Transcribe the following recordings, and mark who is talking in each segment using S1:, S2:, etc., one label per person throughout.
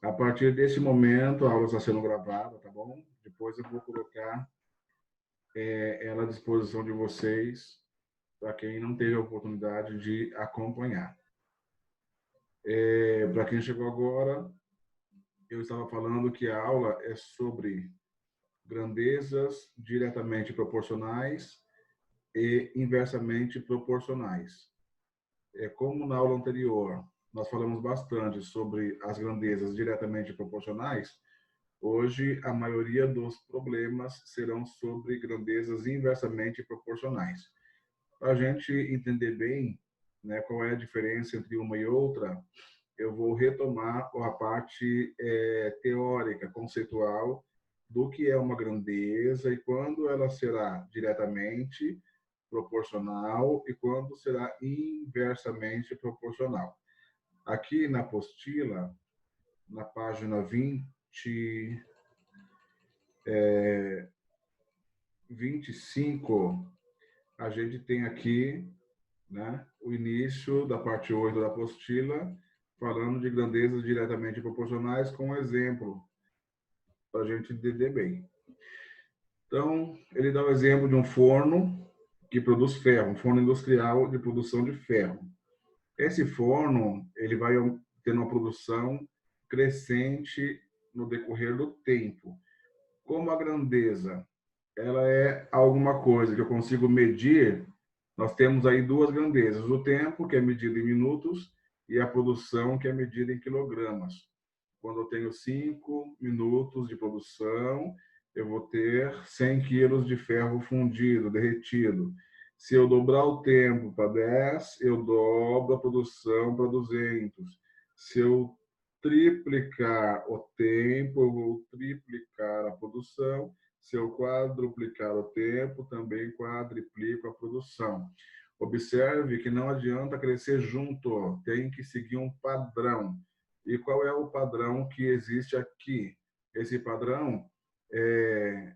S1: A partir desse momento, a aula está sendo gravada, tá bom? Depois eu vou colocar ela à disposição de vocês, para quem não teve a oportunidade de acompanhar. Para quem chegou agora, eu estava falando que a aula é sobre grandezas diretamente proporcionais e inversamente proporcionais. Como na aula anterior nós falamos bastante sobre as grandezas diretamente proporcionais, hoje a maioria dos problemas serão sobre grandezas inversamente proporcionais. Para a gente entender bem, né, qual é a diferença entre uma e outra, eu vou retomar a parte teórica, conceitual, do que é uma grandeza e quando ela será diretamente proporcional e quando será inversamente proporcional. Aqui na apostila, na página 25, a gente tem aqui, né, o início da parte 8 da apostila, falando de grandezas diretamente proporcionais com um exemplo, para a gente entender bem. Então, ele dá o exemplo de um forno que produz ferro, um forno industrial de produção de ferro. Esse forno, ele vai ter uma produção crescente no decorrer do tempo. Como a grandeza, ela é alguma coisa que eu consigo medir, nós temos aí duas grandezas, o tempo, que é medido em minutos, e a produção, que é medida em quilogramas. Quando eu tenho 5 minutos de produção, eu vou ter 100 quilos de ferro fundido, derretido. Se eu dobrar o tempo para 10, eu dobro a produção para 200. Se eu triplicar o tempo, eu vou triplicar a produção. Se eu quadruplicar o tempo, também quadriplico a produção. Observe que não adianta crescer junto, tem que seguir um padrão. E qual é o padrão que existe aqui? Esse padrão,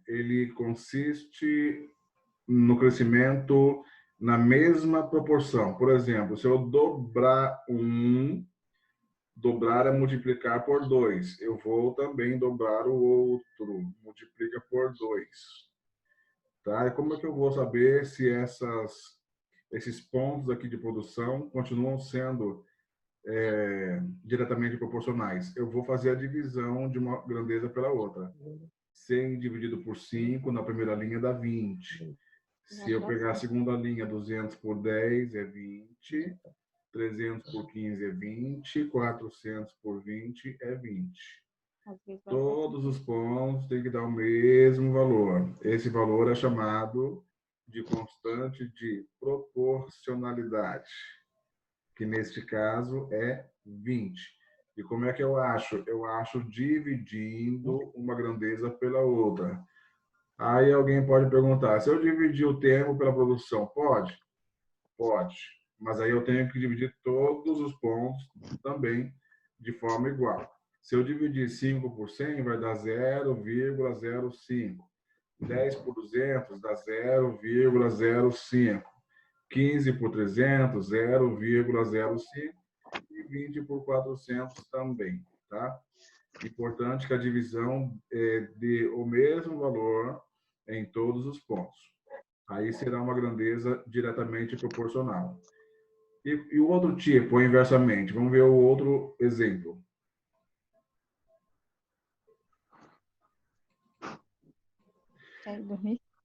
S1: ele consiste no crescimento na mesma proporção. Por exemplo, se eu dobrar dobrar é multiplicar por 2. Eu vou também dobrar o outro, multiplica por 2. Tá? E como é que eu vou saber se esses pontos aqui de produção continuam sendo diretamente proporcionais? Eu vou fazer a divisão de uma grandeza pela outra. 100 dividido por 5 na primeira linha dá 20. Se eu pegar a segunda linha, 200 por 10 é 20. 300 por 15 é 20. 400 por 20 é 20. Todos os pontos têm que dar o mesmo valor. Esse valor é chamado de constante de proporcionalidade, que neste caso é 20. E como é que eu acho? Eu acho dividindo uma grandeza pela outra. Aí alguém pode perguntar, se eu dividir o tempo pela produção, pode? Pode. Mas aí eu tenho que dividir todos os pontos também de forma igual. Se eu dividir 5 por 100, vai dar 0,05. 10 por 200 dá 0,05. 15 por 300, 0,05. E 20 por 400 também, tá? Importante que a divisão dê o mesmo valor em todos os pontos. Aí será uma grandeza diretamente proporcional. E o outro tipo, inversamente, vamos ver o outro exemplo.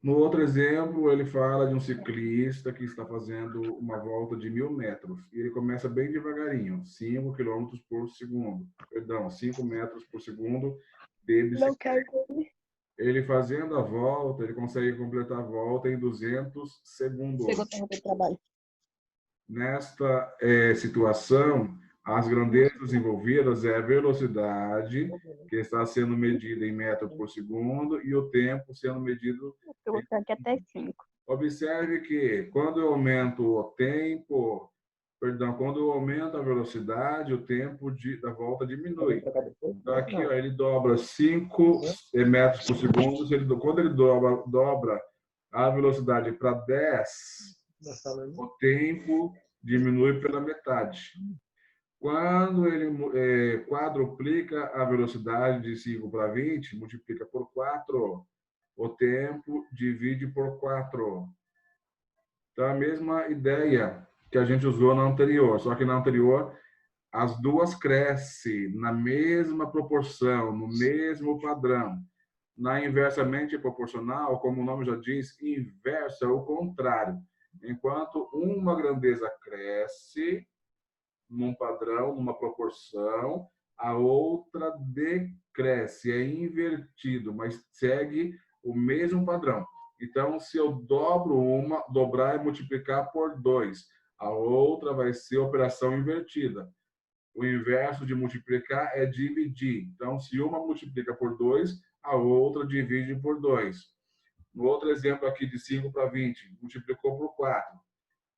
S1: No outro exemplo, ele fala de um ciclista que está fazendo uma volta de 1.000 metros. E ele começa bem devagarinho, 5 quilômetros por segundo. Perdão, 5 metros por segundo de bicicleta. Ele fazendo a volta, ele consegue completar a volta em 200 segundos. Nesta situação, as grandezas envolvidas é a velocidade, que está sendo medida em metros por segundo, e o tempo sendo medido...
S2: Eu vou ficar aqui até 5.
S1: Observe que quando eu aumento o tempo, quando eu aumento a velocidade, o tempo da volta diminui. Então, aqui, ó, ele dobra 5 metros por segundo. Quando ele dobra a velocidade para 10, o tempo diminui pela metade. Quando ele quadruplica a velocidade de 5 para 20, multiplica por 4. O tempo divide por 4. Então, a mesma ideia que a gente usou na anterior, só que na anterior as duas crescem na mesma proporção, no mesmo padrão. Na inversamente proporcional, como o nome já diz, inverso é o contrário. Enquanto uma grandeza cresce num padrão, numa proporção, a outra decresce, é invertido, mas segue o mesmo padrão. Então, se eu dobro uma, dobrar é multiplicar por 2. A outra vai ser operação invertida. O inverso de multiplicar é dividir. Então, se uma multiplica por 2, a outra divide por 2. No outro exemplo aqui de 5 para 20, multiplicou por 4.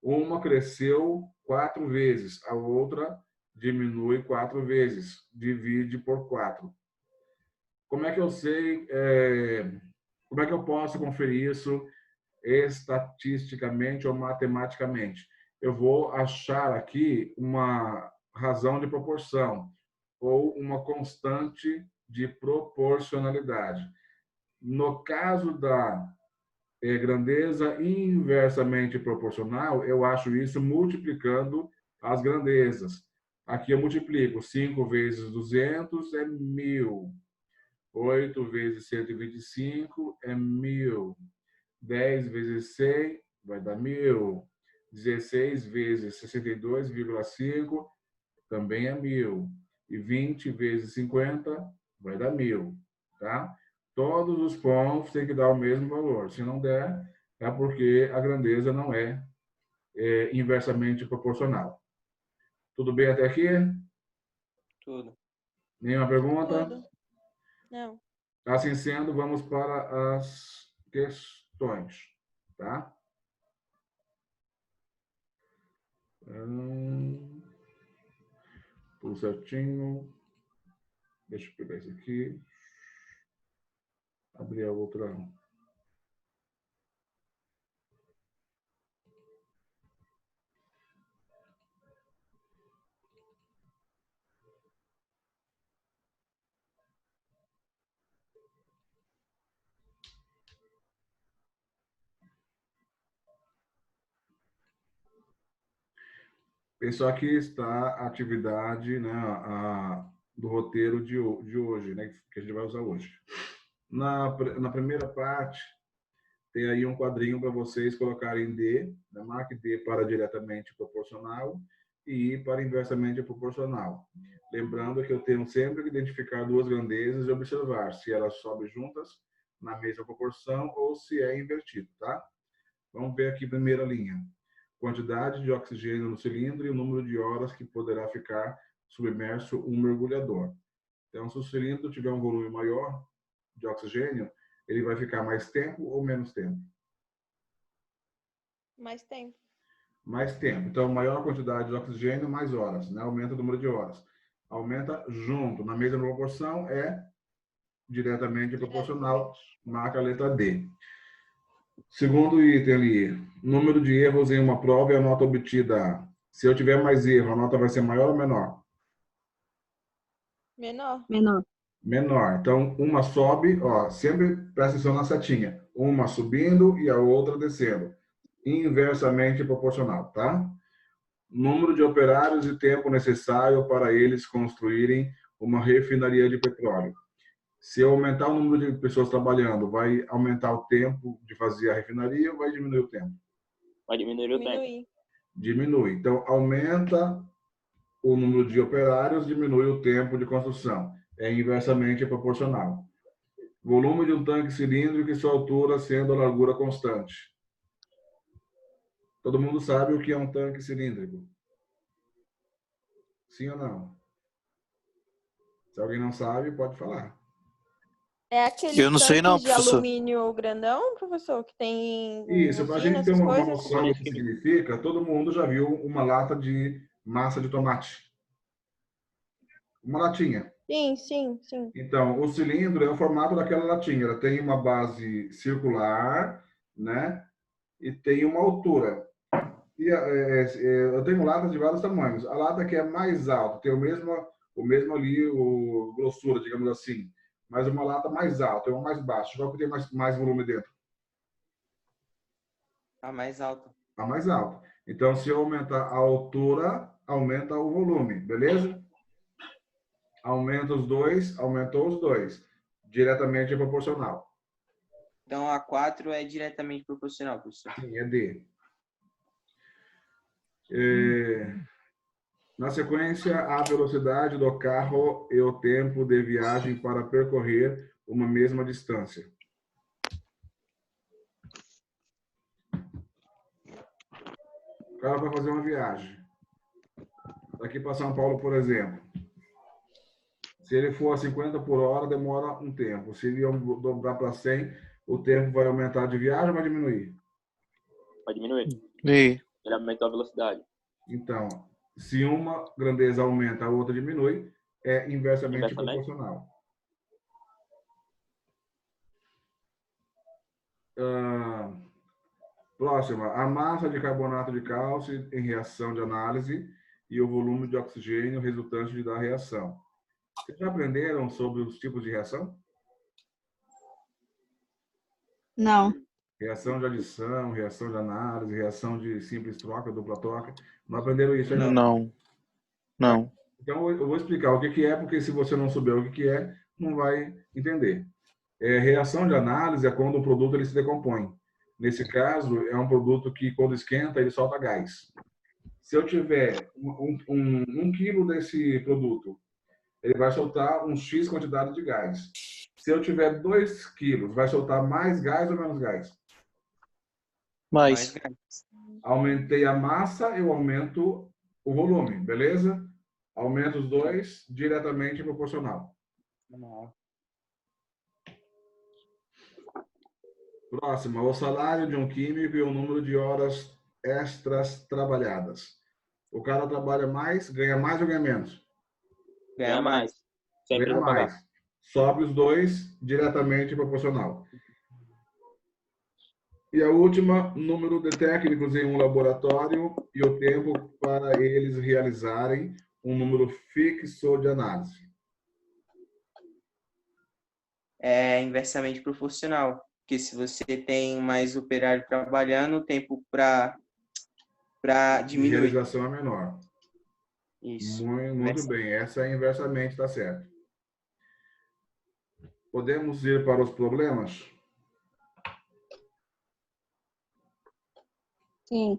S1: Uma cresceu 4 vezes, a outra diminui 4 vezes, divide por 4. Como é que eu sei, como é que eu posso conferir isso estatisticamente ou matematicamente? Eu vou achar aqui uma razão de proporção ou uma constante de proporcionalidade. No caso da grandeza inversamente proporcional, eu acho isso multiplicando as grandezas. Aqui eu multiplico 5 vezes 200 é 1.000. 8 vezes 125 é 1.000. 10 vezes 100 vai dar 1.000. 16 vezes 62,5 também é 1.000. E 20 vezes 50 vai dar 1.000. Tá? Todos os pontos têm que dar o mesmo valor. Se não der, é porque a grandeza não é inversamente proporcional. Tudo bem até aqui?
S2: Tudo.
S1: Nenhuma pergunta?
S3: Tudo. Não.
S1: Assim sendo, vamos para as questões. Tá? Tudo certinho. Deixa eu pegar isso aqui. Abrir a outra. Isso aqui está a atividade, né, do roteiro de hoje, né, que a gente vai usar hoje. Na primeira parte, tem aí um quadrinho para vocês colocarem D, né, marque D para diretamente proporcional e I para inversamente proporcional. Lembrando que eu tenho sempre que identificar duas grandezas e observar se elas sobem juntas na mesma proporção ou se é invertido, tá? Vamos ver aqui a primeira linha. Quantidade de oxigênio no cilindro e o número de horas que poderá ficar submerso um mergulhador. Então, se o cilindro tiver um volume maior de oxigênio, ele vai ficar mais tempo ou menos tempo?
S3: Mais tempo.
S1: Mais tempo. Então, maior quantidade de oxigênio, mais horas, né? Aumenta o número de horas. Aumenta junto, na mesma proporção, é diretamente proporcional. Marca a letra D. Segundo item ali, número de erros em uma prova e a nota obtida. Se eu tiver mais erro, a nota vai ser maior ou menor?
S3: Menor.
S4: Menor.
S1: Menor. Então, uma sobe, ó, sempre presta atenção na setinha. Uma subindo e a outra descendo. Inversamente proporcional, tá? Número de operários e tempo necessário para eles construírem uma refinaria de petróleo. Se eu aumentar o número de pessoas trabalhando, vai aumentar o tempo de fazer a refinaria ou vai diminuir o tempo?
S2: Vai diminuir o tempo.
S3: Diminuir.
S1: Diminui. Então, aumenta o número de operários, diminui o tempo de construção. É inversamente proporcional. Volume de um tanque cilíndrico e sua altura sendo a largura constante. Todo mundo sabe o que é um tanque cilíndrico? Sim ou não? Se alguém não sabe, pode falar.
S3: É aquele
S5: Eu não sei não,
S3: de
S5: professor.
S3: alumínio grandão, professor, que tem
S1: Isso, para a gente
S3: usina,
S1: ter
S3: essas
S1: uma
S3: coisas?
S1: noção do que significa, todo mundo já viu uma lata de massa de tomate. Uma latinha.
S3: Sim, sim, sim.
S1: Então, o cilindro é o formato daquela latinha. Ela tem uma base circular, né? E tem uma altura. Eu tenho latas de vários tamanhos. A lata que é mais alta tem o mesmo ali, o grossura, digamos assim. Mas uma lata mais alta, uma mais baixa. Qual que tem mais volume dentro?
S2: A mais alta.
S1: A mais alta. Então, se eu aumentar a altura, aumenta o volume, beleza? Aumenta os dois, aumentou os dois. Diretamente é proporcional.
S2: Então a 4 é diretamente proporcional, professor.
S1: Sim, é D. Na sequência, a velocidade do carro e o tempo de viagem para percorrer uma mesma distância. O cara vai fazer uma viagem. Daqui para São Paulo, por exemplo. Se ele for a 50 por hora, demora um tempo. Se ele dobrar para 100, o tempo vai aumentar de viagem ou vai diminuir?
S2: Vai diminuir.
S4: E
S2: Ele aumentou a velocidade.
S1: Então, se uma grandeza aumenta, a outra diminui, é inversamente
S2: Inversamente?
S1: proporcional. Próxima, a massa de carbonato de cálcio em reação de análise e o volume de oxigênio resultante da reação. Vocês já aprenderam sobre os tipos de reação?
S5: Não.
S1: Reação de adição, reação de análise, reação de simples troca, dupla troca. Não aprenderam isso ainda?
S4: não.
S1: Então, eu vou explicar o que é, porque se você não souber o que é, não vai entender. Reação de análise é quando o produto ele se decompõe. Nesse caso, é um produto que, quando esquenta, ele solta gás. Se eu tiver um quilo desse produto, ele vai soltar um X quantidade de gás. Se eu tiver 2 quilos, vai soltar mais gás ou menos gás?
S4: Mais.
S1: Aumentei a massa, eu aumento o volume, beleza? Aumento os dois, diretamente proporcional. Próxima, o salário de um químico e o número de horas extras trabalhadas. O cara trabalha mais, ganha mais ou ganha menos?
S2: Ganha mais. Sempre
S1: Ganha
S2: vou pagar.
S1: mais. Sobe os dois, diretamente proporcional. E a última, número de técnicos em um laboratório e o tempo para eles realizarem um número fixo de análise.
S2: É inversamente proporcional. Porque se você tem mais operário trabalhando, o tempo para
S1: A
S2: diminuir.
S1: realização é menor.
S2: Isso.
S1: Muito bem, essa é inversamente, tá certo. Podemos ir para os problemas?
S5: Sim.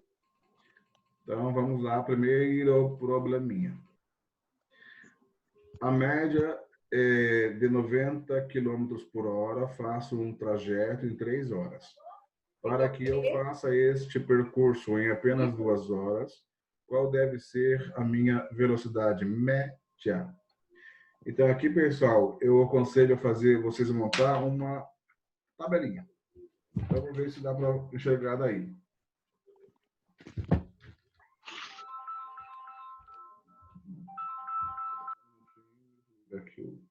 S1: Então, vamos lá. Primeiro probleminha. A média é de 90 km por hora. Faço um trajeto em 3 horas. Para que eu faça este percurso em apenas 2 horas, qual deve ser a minha velocidade média? Então, aqui, pessoal, eu aconselho a fazer vocês montar uma tabelinha. Então, vamos ver se dá para enxergar daí. Aqui.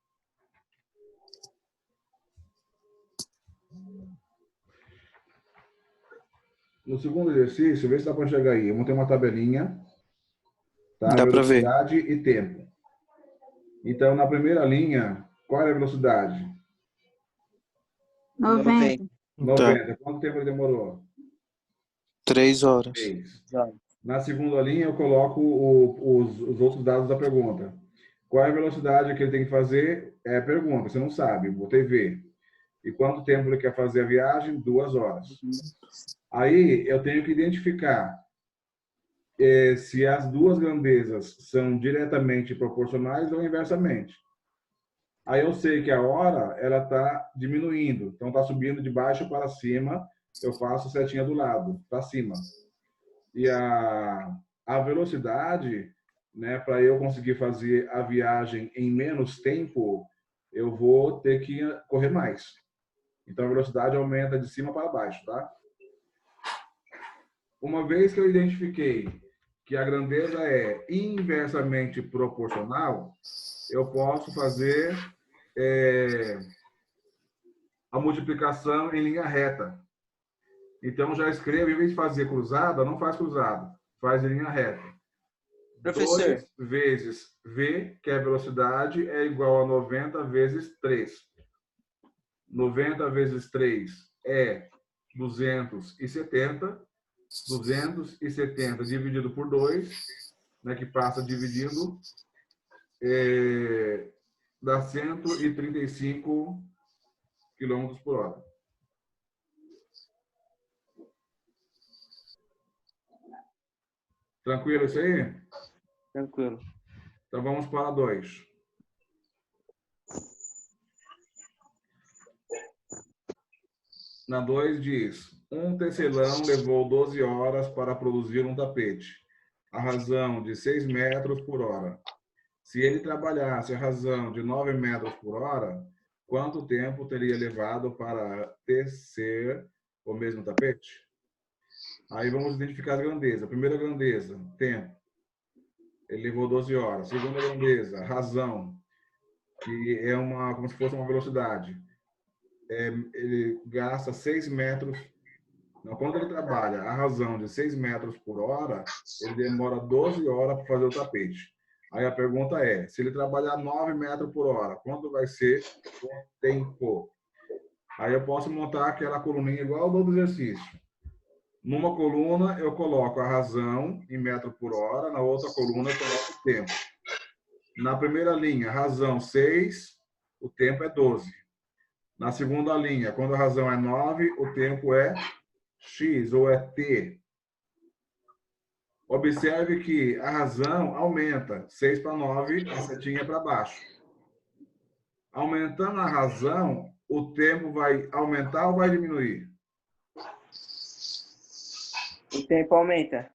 S1: No segundo exercício, vê se dá para enxergar aí. Eu montei uma tabelinha, tá?
S4: Dá para ver.
S1: Velocidade e tempo. Então, na primeira linha, qual é a velocidade?
S5: 90.
S1: 90. Quanto tempo ele demorou?
S4: 3 horas.
S1: 3. Na segunda linha, eu coloco os outros dados da pergunta. Qual é a velocidade que ele tem que fazer? É a pergunta, você não sabe, botei V. E quanto tempo ele quer fazer a viagem? 2 horas. Aí, eu tenho que identificar se as duas grandezas são diretamente proporcionais ou inversamente. Aí eu sei que a hora ela está diminuindo, então está subindo de baixo para cima, eu faço setinha do lado, para cima. E a velocidade, né, para eu conseguir fazer a viagem em menos tempo, eu vou ter que correr mais. Então a velocidade aumenta de cima para baixo, tá? Uma vez que eu identifiquei que a grandeza é inversamente proporcional, eu posso fazer a multiplicação em linha reta. Então, já escreva, em vez de fazer cruzada, não faz cruzada, faz em linha reta.
S2: Professor.
S1: 2 vezes V, que é a velocidade, é igual a 90 vezes 3. 90 vezes 3 é 270. 270 dividido por 2, né, que passa dividindo, dá 135 km por hora. Tranquilo isso aí?
S2: Tranquilo.
S1: Então vamos para 2. Na 2 diz: um tecelão levou 12 horas para produzir um tapete, a razão de 6 metros por hora. Se ele trabalhasse a razão de 9 metros por hora, quanto tempo teria levado para tecer o mesmo tapete? Aí vamos identificar as grandezas. Primeira grandeza, tempo. Ele levou 12 horas. Segunda grandeza, razão, que é como se fosse uma velocidade. Ele gasta 6 metros. Não, quando ele trabalha a razão de 6 metros por hora, ele demora 12 horas para fazer o tapete. Aí a pergunta é, se ele trabalhar 9 metros por hora, quanto vai ser o tempo? Aí eu posso montar aquela coluninha igual ao do exercício. Numa coluna, eu coloco a razão em metro por hora, na outra coluna, eu coloco o tempo. Na primeira linha, razão 6, o tempo é 12. Na segunda linha, quando a razão é 9, o tempo é X, ou é T. Observe que a razão aumenta, 6 para 9, a setinha para baixo. Aumentando a razão, o tempo vai aumentar ou vai diminuir?
S2: O tempo aumenta.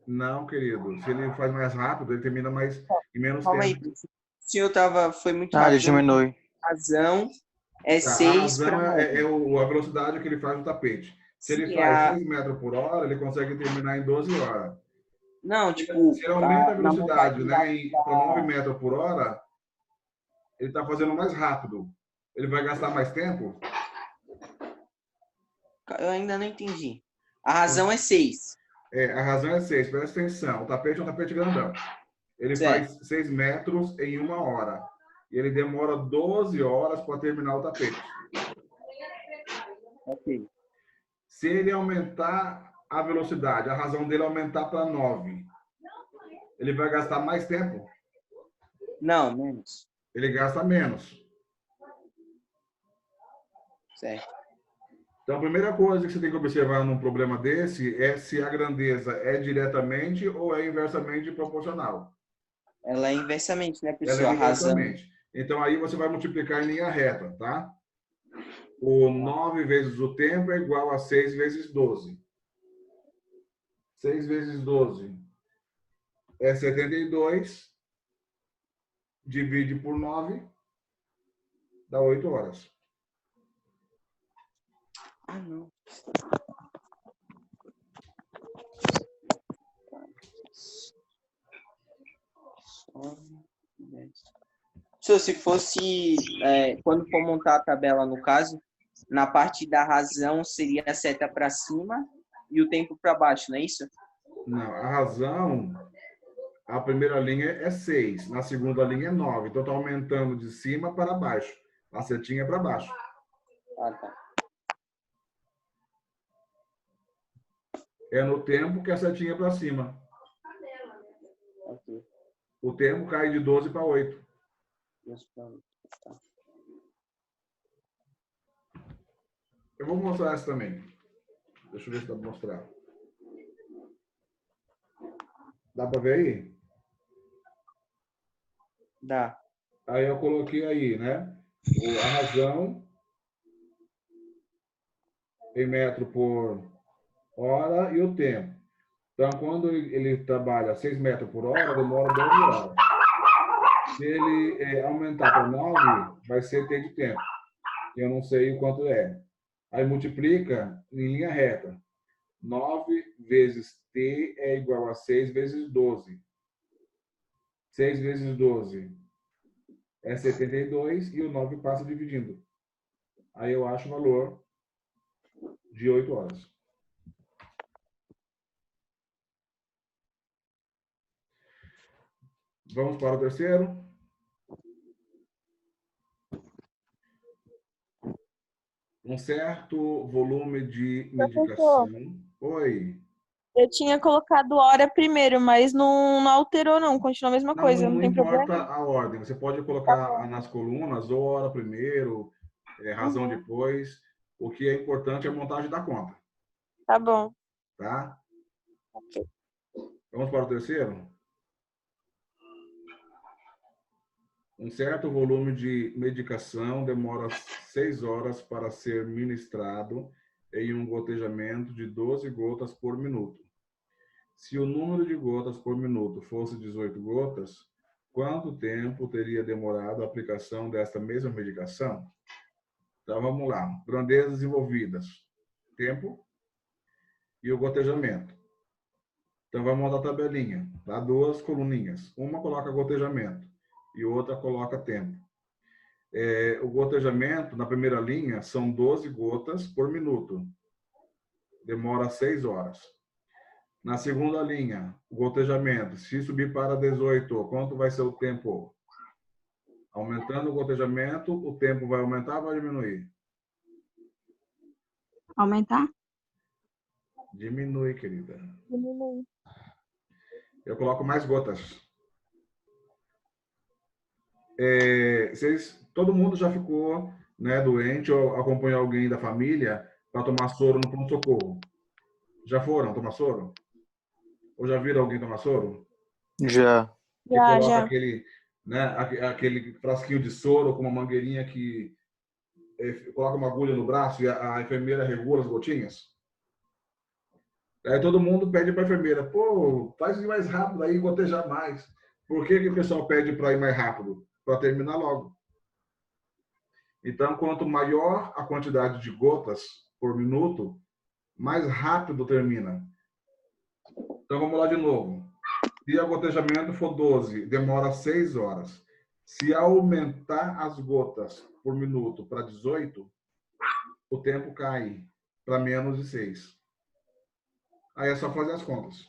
S1: Não, querido. Se ele faz mais rápido, ele termina em menos
S2: Calma aí.
S1: tempo.
S2: O senhor foi muito
S4: Ah, ele
S2: rápido.
S4: diminui.
S2: A razão é
S1: Tá, a
S2: 6
S1: razão
S2: para
S1: é a velocidade que ele faz o tapete. Se ele faz 6 metros por hora, ele consegue terminar em 12 horas.
S2: Não, tipo,
S1: Se ele aumenta a
S2: na
S1: velocidade,
S2: montagem
S1: para 9 metros por hora, ele está fazendo mais rápido. Ele vai gastar mais tempo?
S2: eu ainda não entendi. A razão é 6.
S1: A razão é 6, presta atenção. O tapete é um tapete grandão. Ele
S2: Certo.
S1: faz 6 metros em 1 hora. E ele demora 12 horas para terminar o tapete.
S2: Ok.
S1: Se ele aumentar a velocidade, a razão dele aumentar para 9, ele vai gastar mais tempo?
S2: Não, menos.
S1: Ele gasta menos.
S2: Certo.
S1: Então, a primeira coisa que você tem que observar num problema desse é se a grandeza é diretamente ou é inversamente proporcional.
S2: Ela é inversamente, né,
S1: Ela
S2: pessoal?
S1: é
S2: A razão.
S1: inversamente. Então, aí você vai multiplicar em linha reta, tá? O 9 vezes o tempo é igual a 6 vezes 12. 6 vezes 12 é 72. Divide por 9, dá 8 horas.
S2: Ah, não. Se fosse, quando for montar a tabela, no caso, na parte da razão seria a seta para cima e o tempo para baixo, não é isso?
S1: Não, a razão, a primeira linha é 6, na segunda linha é 9. Então, está aumentando de cima para baixo. A setinha é para baixo.
S2: Ah, tá.
S1: É no tempo que a setinha é para cima.
S2: Ok.
S1: O tempo cai de 12 para 8.
S2: Tá.
S1: Eu vou mostrar essa também. Deixa eu ver se dá para mostrar. Dá para ver aí?
S2: Dá.
S1: Aí eu coloquei aí, né? A razão em metro por hora e o tempo. Então, quando ele trabalha 6 metros por hora, demora 12 horas. Se ele aumentar para 9, vai ser T de tempo. Eu não sei o quanto é. Aí multiplica em linha reta. 9 vezes T é igual a 6 vezes 12. 6 vezes 12 é 72 e o 9 passa dividindo. Aí eu acho o valor de 8 horas. Vamos para o terceiro. Um certo volume de medicação. Oi.
S3: Eu tinha colocado hora primeiro, mas não alterou, não. Continua a mesma coisa, não tem
S1: importa
S3: problema?
S1: a ordem. Você pode colocar nas colunas, ou hora primeiro, razão depois. O que é importante é a montagem da conta.
S3: Tá bom.
S1: Tá?
S3: Ok.
S1: Vamos para o terceiro? Um certo volume de medicação demora 6 horas para ser ministrado em um gotejamento de 12 gotas por minuto. Se o número de gotas por minuto fosse 18 gotas, quanto tempo teria demorado a aplicação desta mesma medicação? Então, vamos lá. Grandezas envolvidas. Tempo e o gotejamento. Então, vamos montar a tabelinha. Dá 2 coluninhas. Uma coloca gotejamento e outra coloca tempo. O gotejamento, na primeira linha, são 12 gotas por minuto. Demora 6 horas. Na segunda linha, o gotejamento, se subir para 18, quanto vai ser o tempo? Aumentando o gotejamento, o tempo vai aumentar ou vai diminuir?
S5: Aumentar?
S1: Diminui, querida.
S3: Diminui.
S1: Eu coloco mais gotas. Todo mundo já ficou, né, doente ou acompanhou alguém da família para tomar soro no pronto-socorro. Já foram tomar soro? Ou já viram alguém tomar soro?
S4: Já.
S1: Que coloca
S3: Já.
S1: aquele, né, aquele frasquinho de soro com uma mangueirinha que coloca uma agulha no braço e a enfermeira regula as gotinhas. Aí todo mundo pede para a enfermeira, pô, faz ir mais rápido aí, gotejar mais. Por que o pessoal pede para ir mais rápido? Para terminar logo. Então, quanto maior a quantidade de gotas por minuto, mais rápido termina. Então, vamos lá de novo. Se o gotejamento for 12, demora 6 horas. Se aumentar as gotas por minuto para 18, o tempo cai para menos de 6. Aí é só fazer as contas.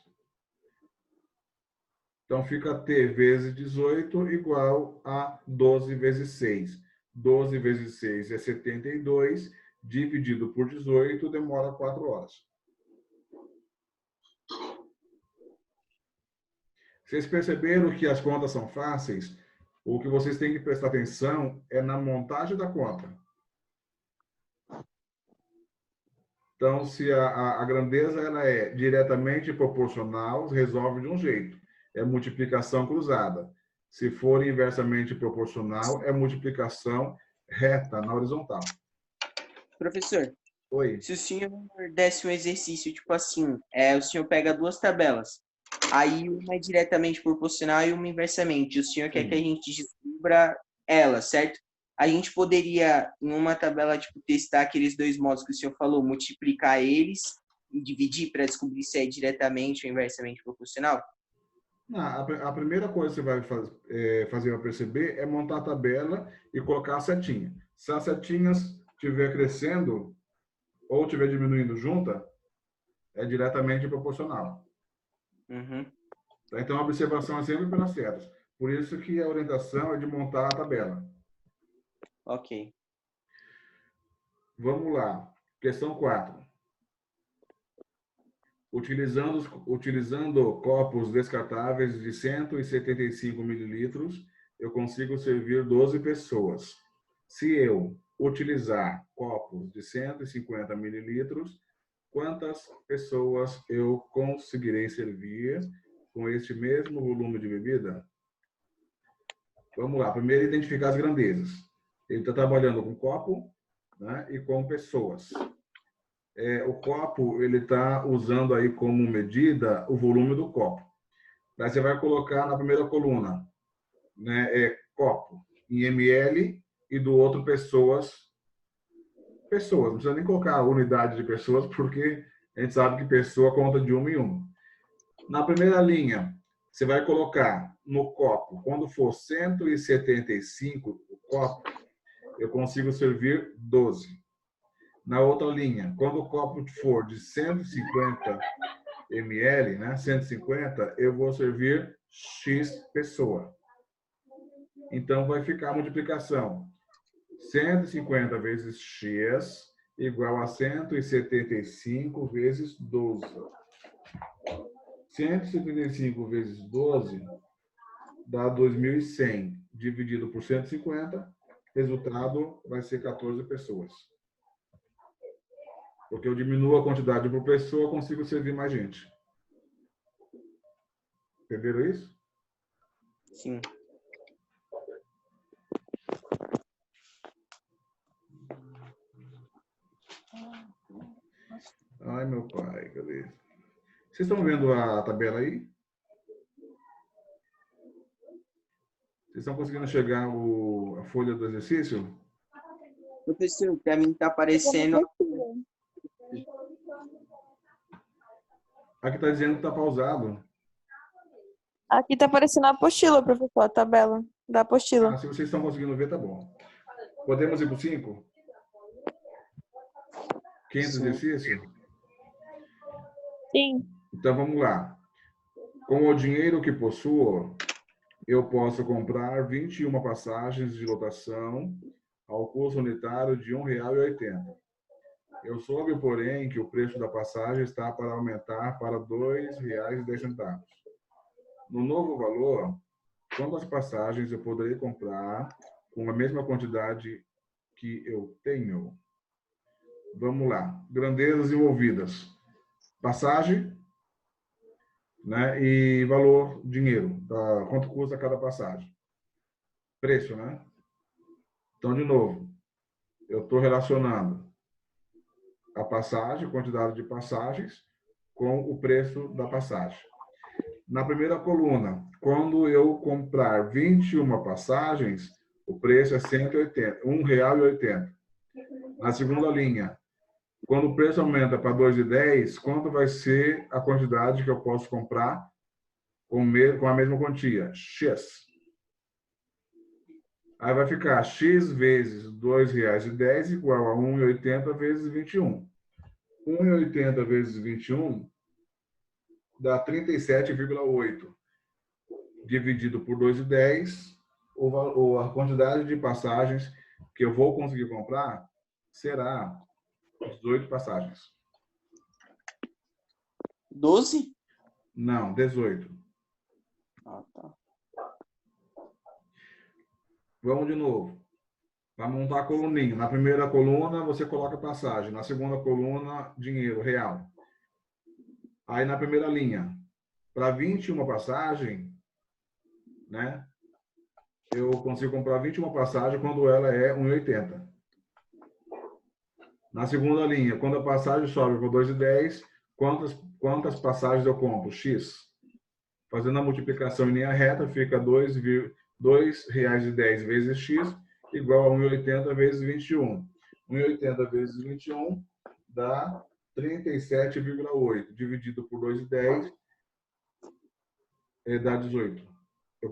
S1: Então, fica T vezes 18 igual a 12 vezes 6. 12 vezes 6 é 72, dividido por 18 demora 4 horas. Vocês perceberam que as contas são fáceis? O que vocês têm que prestar atenção é na montagem da conta. Então, se a grandeza ela é diretamente proporcional, resolve de um jeito. É multiplicação cruzada. Se for inversamente proporcional, é multiplicação reta, na horizontal.
S2: Professor,
S1: Oi.
S2: se o senhor desse um exercício, tipo assim, o senhor pega 2 tabelas, aí uma é diretamente proporcional e uma inversamente. O senhor quer que a gente descubra elas, certo? A gente poderia, em uma tabela, tipo, testar aqueles 2 modos que o senhor falou, multiplicar eles e dividir para descobrir se é diretamente ou inversamente proporcional?
S1: A primeira coisa que você vai fazer para perceber é montar a tabela e colocar a setinha. Se as setinhas estiver crescendo ou estiver diminuindo junta, é diretamente proporcional.
S2: Uhum.
S1: Então, a observação é sempre pelas setas. Por isso que a orientação é de montar a tabela.
S2: Ok.
S1: Vamos lá. Questão 4. Utilizando copos descartáveis de 175 mililitros, eu consigo servir 12 pessoas. Se eu utilizar copos de 150 mililitros, quantas pessoas eu conseguirei servir com este mesmo volume de bebida? Vamos lá. Primeiro, identificar as grandezas. Ele está trabalhando com copo, né, e com pessoas. O copo, ele está usando aí como medida o volume do copo. Daí você vai colocar na primeira coluna, né, copo em ml e do outro pessoas. Pessoas, não precisa nem colocar a unidade de pessoas, porque a gente sabe que pessoa conta de uma em uma. Na primeira linha, você vai colocar no copo, quando for 175 o copo, eu consigo servir 12. Na outra linha, quando o copo for de 150 ml, né, 150, eu vou servir X pessoa. Então, vai ficar a multiplicação. 150 vezes X igual a 175 vezes 12. 175 vezes 12 dá 2.100. Dividido por 150, resultado vai ser 14 pessoas. Porque eu diminuo a quantidade por pessoa, consigo servir mais gente. Entenderam isso?
S2: Sim.
S1: Ai, meu pai, cadê? Vocês estão vendo a tabela aí? Vocês estão conseguindo enxergar a folha do exercício?
S2: Professor, para mim tá aparecendo.
S1: Aqui está dizendo que está pausado.
S3: Aqui tá aparecendo a apostila, professor, a tabela da apostila.
S1: Se vocês estão conseguindo ver, tá bom. Podemos ir para o 5? Quinto
S2: Sim.
S1: exercício?
S3: Sim.
S1: Então, vamos lá. Com o dinheiro que possuo, eu posso comprar 21 passagens de lotação ao custo unitário de R$ 1,80. Eu soube, porém, que o preço da passagem está para aumentar para R$ 2,10. No novo valor, quantas passagens eu poderei comprar com a mesma quantidade que eu tenho? Vamos lá. Grandezas envolvidas. Passagem, né? E valor, dinheiro. Quanto custa cada passagem? Preço, né? Então, de novo, eu estou relacionando a passagem, a quantidade de passagens, com o preço da passagem. Na primeira coluna, quando eu comprar 21 passagens, o preço é R$ 1,80. Na segunda linha, quando o preço aumenta para R$ 2,10, quanto vai ser a quantidade que eu posso comprar com a mesma quantia? X. Aí vai ficar X vezes R$ 2,10 igual a 1,80 vezes 21. 1,80 vezes 21 dá 37,8. Dividido por 2,10, a quantidade de passagens que eu vou conseguir comprar será 18 passagens.
S2: 12?
S1: Não, 18.
S2: Ah, tá.
S1: Vamos de novo. Vai montar a coluninha. Na primeira coluna, você coloca passagem. Na segunda coluna, dinheiro real. Aí, na primeira linha, para 21 passagem, né? Eu consigo comprar 21 passagens quando ela é 1,80. Na segunda linha, quando a passagem sobe para 2,10, quantas passagens eu compro? X. Fazendo a multiplicação em linha reta, fica R$ 2,10 vezes X igual a 1,80 vezes 21. 1,80 vezes 21 dá 37,8. Dividido por 2,10 dá 18. Eu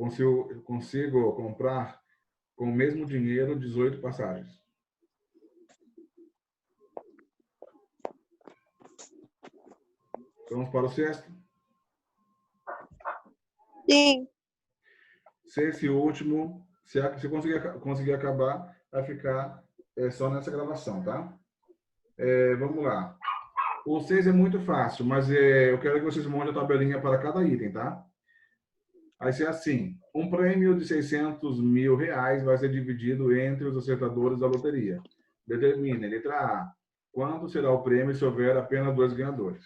S1: consigo comprar com o mesmo dinheiro 18 passagens. Vamos para o sexto?
S3: Sim.
S1: Sexto e último, se conseguir acabar, vai ficar só nessa gravação, tá? Vamos lá. O 6 é muito fácil, mas eu quero que vocês montem a tabelinha para cada item, tá? Vai ser assim, um prêmio de R$ 600 mil vai ser dividido entre os acertadores da loteria. Determine, letra A, quanto será o prêmio se houver apenas 2 ganhadores?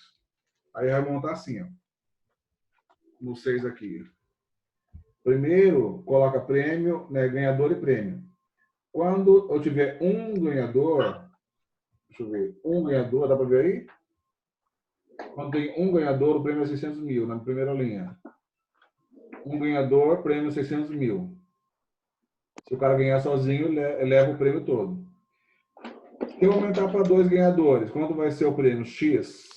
S1: Aí vai montar assim, ó, no 6 aqui. Primeiro, coloca prêmio, né, ganhador e prêmio. Quando eu tiver um ganhador, deixa eu ver, um ganhador, dá para ver aí? Quando tem um ganhador, o prêmio é 600 mil, na primeira linha. Um ganhador, prêmio 600 mil. Se o cara ganhar sozinho, leva o prêmio todo. Se eu aumentar para 2 ganhadores, quanto vai ser o prêmio? X.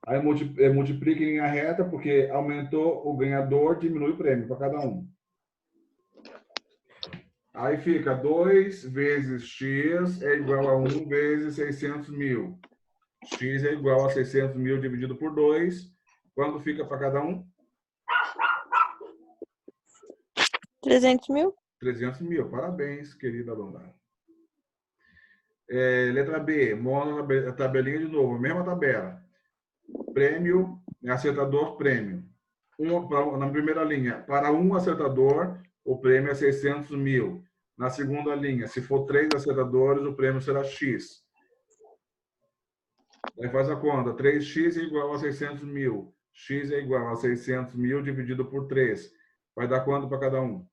S1: Aí multiplica em linha reta, porque aumentou o ganhador, diminui o prêmio para cada um. Aí fica 2 vezes x é igual a 1 vezes 600 mil. X é igual a 600 mil dividido por 2. Quanto fica para cada um?
S3: 300 mil?
S1: 300 mil. Parabéns, querida aluna. Letra B. Mostra a tabelinha de novo. Mesma tabela. Prêmio, acertador, prêmio. Na primeira linha, para um acertador, o prêmio é 600 mil. Na segunda linha, se for 3 acertadores, o prêmio será X. Aí faz a conta. 3x é igual a 600 mil. X é igual a 600 mil dividido por 3. Vai dar quanto para cada um?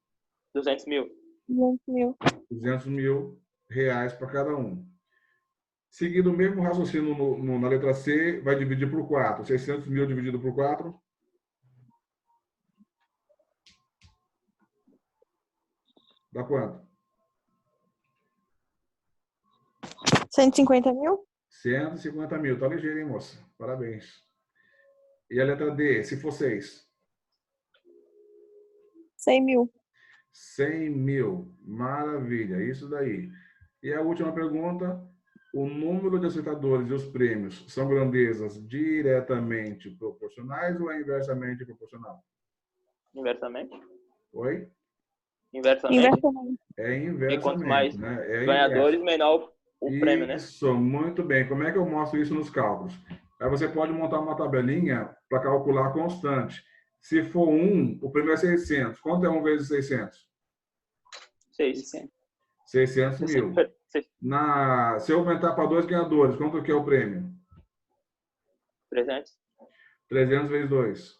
S5: 200 mil.
S3: 200 mil.
S1: 200 mil reais para cada um. Seguindo o mesmo raciocínio na letra C, vai dividir por 4. 600 mil dividido por 4. Dá quanto?
S3: 150 mil?
S1: 150 mil. Tá ligeiro, hein, moça? Parabéns. E a letra D, se for 6?
S3: 100 mil.
S1: 100 mil. Maravilha. Isso daí. E a última pergunta. O número de acertadores e os prêmios são grandezas diretamente proporcionais ou é inversamente proporcional?
S5: Inversamente.
S1: Oi?
S5: Inversamente.
S3: Inversamente.
S1: É
S5: E
S1: inversamente,
S5: quanto mais
S1: né? É
S5: ganhadores, menor o prêmio, né?
S1: Isso, muito bem. Como é que eu mostro isso nos cálculos? Aí você pode montar uma tabelinha para calcular a constante. Se for 1, o prêmio é 600. Quanto é 1 vezes 600?
S5: 600.
S1: 600 mil. Se eu aumentar para 2 ganhadores, quanto que é o prêmio?
S5: 300.
S1: 300 vezes 2.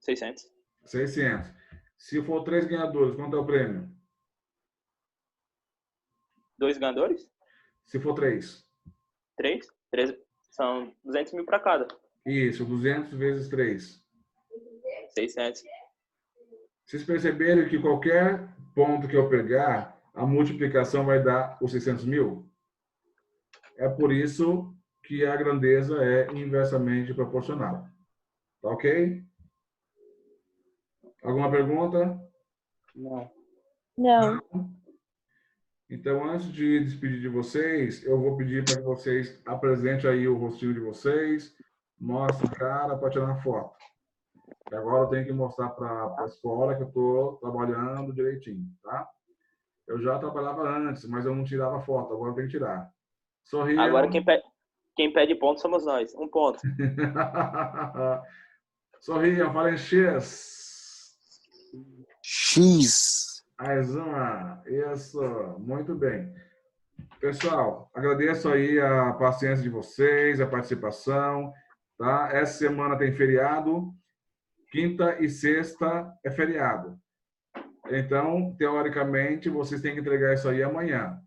S5: 600.
S1: 600. Se for 3 ganhadores, quanto é o prêmio?
S5: 2 ganhadores?
S1: Se for 3.
S5: 3? 3 são 200 mil para cada.
S1: Isso, 200 vezes 3.
S5: 600.
S1: Vocês perceberam que qualquer ponto que eu pegar, a multiplicação vai dar os 600 mil? É por isso que a grandeza é inversamente proporcional. Tá ok? Alguma pergunta?
S2: Não.
S3: Não.
S1: Então, antes de despedir de vocês, eu vou pedir para que vocês apresentem aí o rostinho de vocês, mostrem cara para tirar uma foto. E agora eu tenho que mostrar para a escola que eu estou trabalhando direitinho, tá? Eu já trabalhava antes, mas eu não tirava foto, agora eu tenho que tirar. Sorriam.
S5: Agora quem pede ponto somos nós. 1 ponto.
S1: Sorriam, falem X.
S4: X.
S1: Mais uma. Isso, muito bem. Pessoal, agradeço aí a paciência de vocês, a participação, tá? Essa semana tem feriado, quinta e sexta é feriado. Então, teoricamente, vocês têm que entregar isso aí amanhã.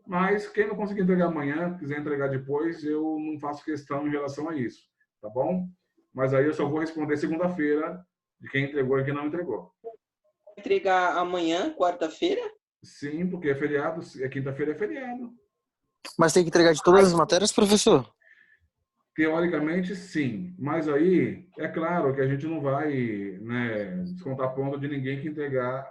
S1: Mas quem não conseguir entregar amanhã, quiser entregar depois, eu não faço questão em relação a isso, tá bom? Mas aí eu só vou responder segunda-feira de quem entregou e quem não entregou.
S2: Entregar amanhã, quarta-feira?
S1: Sim, porque é feriado, quinta-feira é feriado.
S4: Mas tem que entregar de todas as matérias, professor?
S1: Teoricamente, sim. Mas aí, é claro que a gente não vai, né, descontar ponto de ninguém que entregar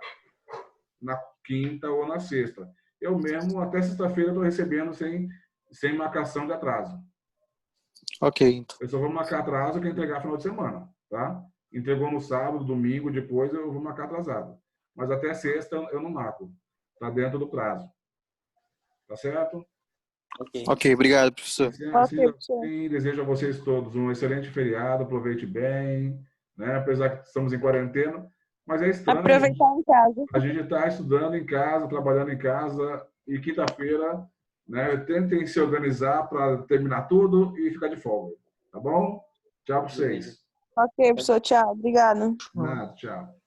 S1: na quinta ou na sexta. Eu mesmo, até sexta-feira, estou recebendo sem marcação de atraso.
S4: Ok, então.
S1: Eu só vou marcar atraso quem entregar no final de semana, tá? Entregou no sábado, domingo, depois eu vou marcar atrasado. Mas até sexta eu não marco. Está dentro do prazo. Tá certo?
S4: Ok, obrigado, professor.
S1: Assim, desejo a vocês todos um excelente feriado, aproveite bem, né? Apesar que estamos em quarentena, mas é estranho.
S3: Aproveitar em casa.
S1: A gente está estudando em casa, trabalhando em casa, e quinta-feira, né? Tentem se organizar para terminar tudo e ficar de folga, tá bom? Tchau para vocês.
S3: Ok, professor. Tchau. Obrigada.
S1: Nada, tchau.